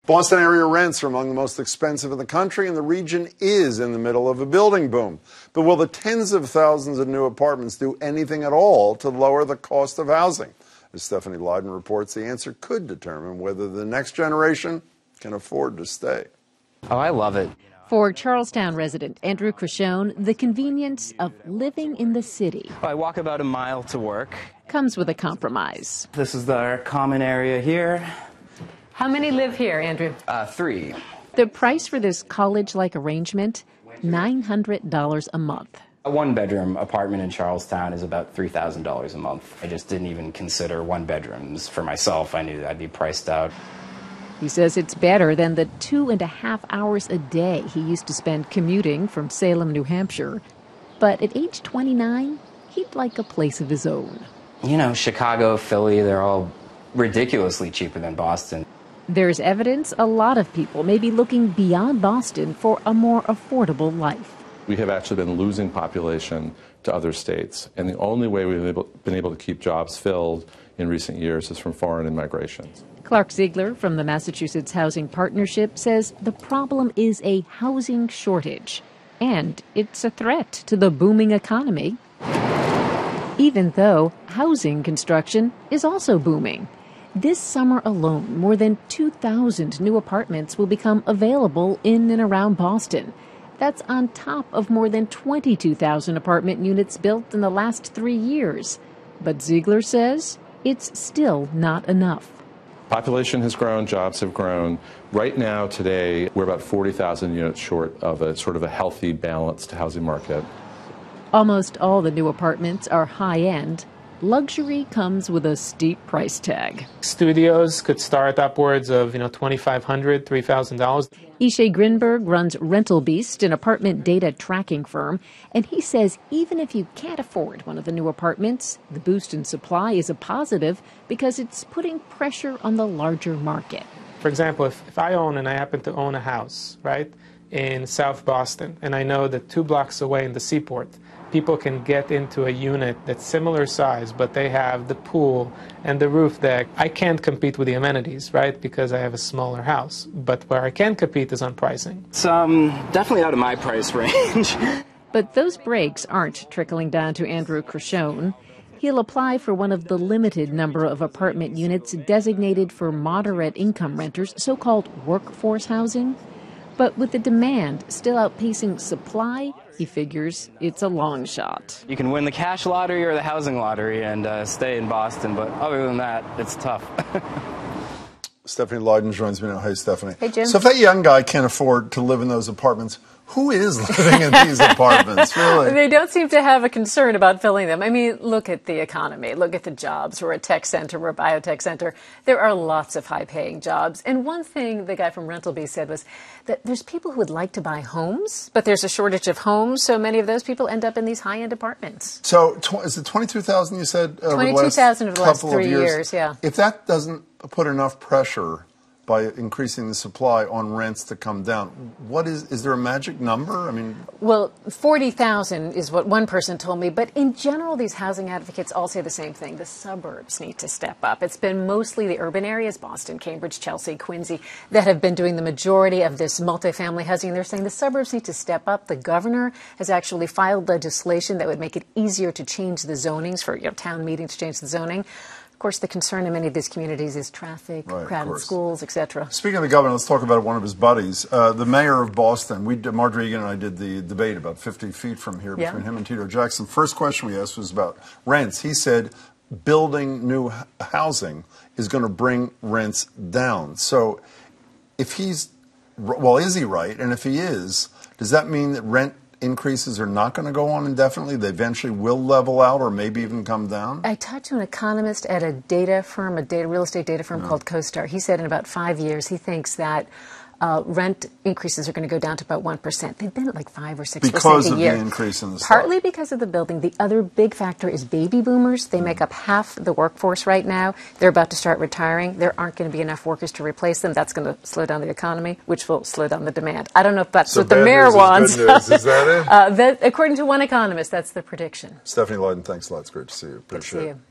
Boston area rents are among the most expensive in the country, and the region is in the middle of a building boom. But will the tens of thousands of new apartments do anything at all to lower the cost of housing? As Stephanie Leydon reports, the answer could determine whether the next generation can afford to stay. Oh, I love it. For Charlestown resident Andrew Crashone, the convenience of living in the city I walk about a mile to work. Comes with a compromise. This is our common area here. How many live here, Andrew? 3. The price for this college-like arrangement, $900 a month. A one-bedroom apartment in Charlestown is about $3,000 a month. I just didn't even consider one bedrooms for myself. I knew I'd be priced out. He says it's better than the 2.5 hours a day he used to spend commuting from Salem, New Hampshire. But at age 29, he'd like a place of his own. You know, Chicago, Philly, they're all ridiculously cheaper than Boston. There's evidence a lot of people may be looking beyond Boston for a more affordable life. We have actually been losing population to other states, and the only way we've been able to keep jobs filled in recent years is from foreign immigration. Clark Ziegler from the Massachusetts Housing Partnership says the problem is a housing shortage, and it's a threat to the booming economy, even though housing construction is also booming. This summer alone, more than 2,000 new apartments will become available in and around Boston. That's on top of more than 22,000 apartment units built in the last 3 years. But Ziegler says it's still not enough. Population has grown, jobs have grown. Right now, today, we're about 40,000 units short of a sort of a healthy, balanced housing market. Almost all the new apartments are high-end. Luxury comes with a steep price tag. Studios could start upwards of, $2,500, $3,000. Ishay Grinberg runs Rental Beast, an apartment data tracking firm, and he says even if you can't afford one of the new apartments, the boost in supply is a positive because it's putting pressure on the larger market. For example, if I own and I happen to own a house, right, in South Boston, and I know that 2 blocks away in the Seaport, people can get into a unit that's similar size, but they have the pool and the roof deck. I can't compete with the amenities, right, because I have a smaller house. But where I can compete is on pricing. It's definitely out of my price range. But those breaks aren't trickling down to Andrew Crashone. He'll apply for one of the limited number of apartment units designated for moderate income renters, so-called workforce housing. But with the demand still outpacing supply, he figures it's a long shot. You can win the cash lottery or the housing lottery and stay in Boston, but other than that, it's tough. Stephanie Leydon joins me now. Hey, Stephanie. Hey, Jim. So if that young guy can't afford to live in those apartments, who is living in these apartments, really? They don't seem to have a concern about filling them. I mean, look at the economy. Look at the jobs. We're a tech center. We're a biotech center. There are lots of high-paying jobs. And one thing the guy from Rental Bee said was that there's people who would like to buy homes, but there's a shortage of homes, so many of those people end up in these high-end apartments. So is it 22,000 you said? 22,000 over the last 3 years, yeah. If that doesn't put enough pressure by increasing the supply on rents to come down, what is there a magic number? I mean, well, 40,000 is what one person told me, but in general, these housing advocates all say the same thing. The suburbs need to step up. It's been mostly the urban areas, Boston, Cambridge, Chelsea, Quincy, that have been doing the majority of this multifamily housing. They're saying the suburbs need to step up. The governor has actually filed legislation that would make it easier to change the zonings for town meetings to change the zoning. Of course, the concern in many of these communities is traffic, crowded schools, etc. Speaking of the governor, let's talk about one of his buddies, the mayor of Boston. Marjorie Egan and I did the debate about 50 feet from here between him and Tito Jackson. First question we asked was about rents. He said building new housing is going to bring rents down. So if he's, well, is he right? And if he is, does that mean that rent increases are not going to go on indefinitely? They eventually will level out or maybe even come down? I talked to an economist at a data firm, real estate data firm called CoStar. He said in about 5 years, he thinks that rent increases are going to go down to about 1%. They've been at like 5 or 6% a year. Because of the increase in the stock. Partly because of the building. The other big factor is baby boomers. They make up half the workforce right now. They're about to start retiring. There aren't going to be enough workers to replace them. That's going to slow down the economy, which will slow down the demand. I don't know if that's what the mayor wants. Good news. Is that it? According to one economist, that's the prediction. Stephanie Leydon, thanks a lot. It's great to see you. Appreciate it. Good to see you.